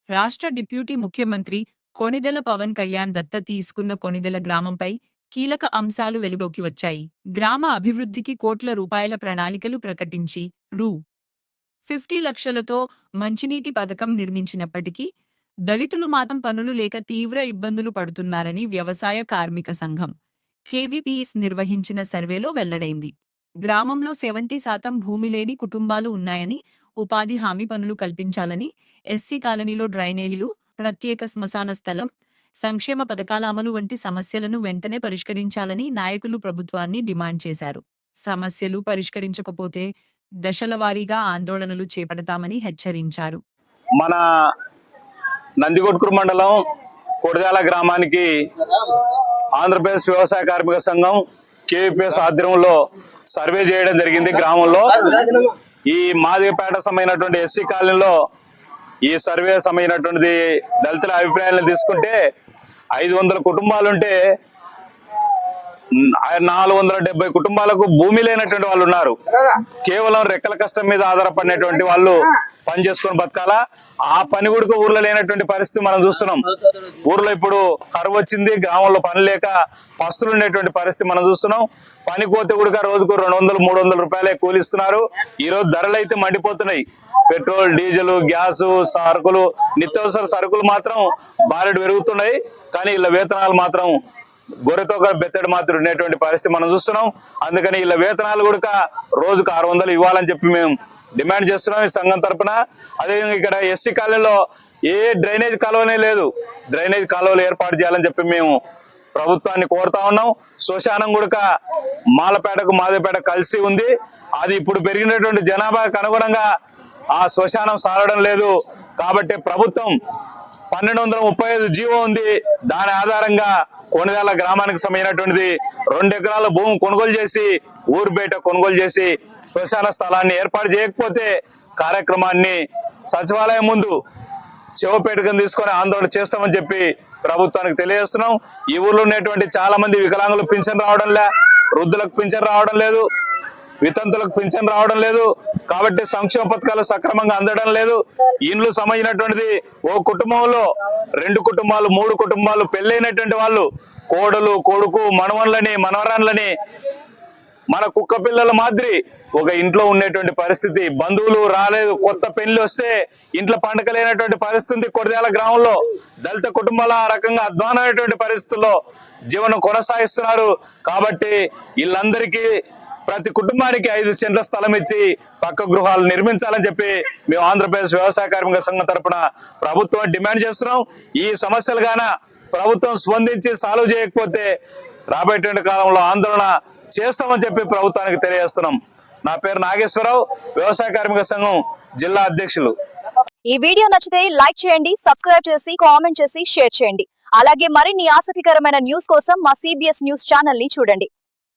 రాష్ట్ర డిప్యూటీ ముఖ్యమంత్రి కొణిదెల పవన్ కళ్యాణ్ దత్త తీసుకున్న కొణిదెల గ్రామంపై కీలక అంశాలు వెలుగులోకి వచ్చాయి. గ్రామ అభివృద్ధికి కోట్ల రూపాయల ప్రణాళికలు ప్రకటించి రూ. 50 లక్షలతో మంచినీటి పథకం నిర్మించినప్పటికీ దళితులు మాత్రం పనులు లేక తీవ్ర ఇబ్బందులు పడుతున్నారని వ్యవసాయ కార్మిక సంఘం కేవీపీఎస్ నిర్వహించిన సర్వేలో వెల్లడైంది. గ్రామంలో 70% భూమి లేని కుటుంబాలు ఉన్నాయని, ఉపాధి హామీ పనులు కల్పించాలని, ఎస్సీ కాలనీలో డ్రైనేజీలు, ప్రత్యేక శ్మశాన స్థలం, సంక్షేమ పథకాల అమలు వంటి సమస్యలను వెంటనే పరిష్కరించాలని నాయకులు ప్రభుత్వాన్ని డిమాండ్ చేశారు. సమస్యలు పరిష్కరించకపోతే దశలవారీగా ఆందోళనలు చేపడతామని హెచ్చరించారు. మన నందికొట్కూరు మండలం కొడిదాల గ్రామానికి ఆంధ్రప్రదేశ్ వ్యవసాయ కార్మిక సంఘం కేవీపీఎస్ ఆధ్వర్యంలో సర్వే చేయడం జరిగింది. గ్రామంలో ఈ మాదిగపేట సమైనటువంటి ఎస్సీ కాలనీలో ఈ సర్వే సమైనటువంటిది దళితుల అభిప్రాయాలను తీసుకుంటే 500 కుటుంబాలుంటే 470 కుటుంబాలకు భూమి లేనటువంటి వాళ్ళు ఉన్నారు. కేవలం రెక్కల కష్టం మీద ఆధారపడినటువంటి వాళ్ళు పని చేసుకొని బతకాలా. ఆ పని కూడా ఊర్లో లేనటువంటి పరిస్థితి మనం చూస్తున్నాం. ఊర్లో ఇప్పుడు కరువు వచ్చింది, గ్రామంలో పని లేక పస్తులు ఉండేటువంటి పరిస్థితి మనం చూస్తున్నాం. పని పోతే కూడా రోజుకు 200-300 రూపాయలే కూలిస్తున్నారు. ఈ రోజు ధరలు అయితే మండిపోతున్నాయి. పెట్రోల్, డీజిల్, గ్యాస్, సరుకులు, నిత్యావసర సరుకులు మాత్రం భారీ పెరుగుతున్నాయి. కానీ ఇలా వేతనాలు మాత్రం గొర్రెతో బెత్తడి మాత్రం ఉండేటువంటి పరిస్థితి మనం చూస్తున్నాం. అందుకని ఇలా వేతనాలు కూడా రోజుకు 600 ఇవ్వాలని చెప్పి మేము డిమాండ్ చేస్తున్నాం ఈ సంఘం తరఫున. అదేవిధంగా ఇక్కడ ఎస్సీ కాలనీలో ఏ డ్రైనేజ్ కాలువనే లేదు. డ్రైనేజ్ కాలువలు ఏర్పాటు చేయాలని చెప్పి మేము ప్రభుత్వాన్ని కోరుతా ఉన్నాం. శ్మశానం కూడా మాలపేటకు మాదేపేట కలిసి ఉంది. అది ఇప్పుడు పెరిగినటువంటి జనాభాకు అనుగుణంగా ఆ శ్మశానం సాగడం లేదు. కాబట్టి ప్రభుత్వం 1235 జీవో ఉంది. దాని ఆధారంగా కొణిదాల గ్రామానికి సంబంధించినటువంటిది 2 ఎకరాల భూమి కొనుగోలు చేసి ఊరు బయట కొనుగోలు చేసి శ్మశాన స్థలాన్ని ఏర్పాటు చేయకపోతే కార్యక్రమాన్ని సచివాలయం ముందు శివపేటకం తీసుకొని ఆందోళన చేస్తామని చెప్పి ప్రభుత్వానికి తెలియజేస్తున్నాం. ఈ ఊర్లో ఉన్నటువంటి చాలా మంది వికలాంగులకు పింఛన్ రావడం లే, వృద్ధులకు పింఛన్ రావడం లేదు, వితంతులకు పింఛన్ రావడం లేదు. కాబట్టి సంక్షేమ పథకాలు సక్రమంగా అందడం లేదు. ఇండ్లు సంబంధించినటువంటిది ఓ కుటుంబంలో 2 కుటుంబాలు 3 కుటుంబాలు పెళ్ళైనటువంటి వాళ్ళు కోడలు, కొడుకు, మనవన్లని, మనవరాన్లని మన కుక్క పిల్లల మాదిరి ఒక ఇంట్లో ఉండేటువంటి పరిస్థితి. బంధువులు రాలేదు, కొత్త పెళ్లి వస్తే ఇంట్లో పండగ లేనటువంటి పరిస్థితి కొడిదాల గ్రామంలో. దళిత కుటుంబాల ఆ రకంగా అధ్వానమైనటువంటి పరిస్థితుల్లో జీవనం కొనసాగిస్తున్నారు. కాబట్టి వీళ్ళందరికీ ప్రతి కుటుంబానికి 5 సెంట్ల స్థలం ఇచ్చి పక్క గృహాలు నిర్మించాలని చెప్పి మేము ఆంధ్రప్రదేశ్ వ్యవసాయ కార్మిక సంఘం తరఫున ప్రభుత్వం డిమాండ్ చేస్తున్నాం. ఈ సమస్యలు గాన ప్రభుత్వం స్పందించి సాల్వ్ చేయకపోతే రాబోయేటువంటి కాలంలో ఆందోళన చేస్తామని చెప్పి ప్రభుత్వానికి తెలియజేస్తున్నాం. నా పేరు నాగేశ్వరరావు, వ్యవసాయ కార్మిక సంఘం జిల్లా అధ్యక్షులు. ఈ వీడియో నచ్చితే లైక్ చేయండి, సబ్స్క్రైబ్ చేసి కామెంట్ చేసి షేర్ చేయండి. అలాగే మరిన్ని ఆసక్తికరమైన న్యూస్ కోసం మా CBS న్యూస్ ఛానల్ ని చూడండి.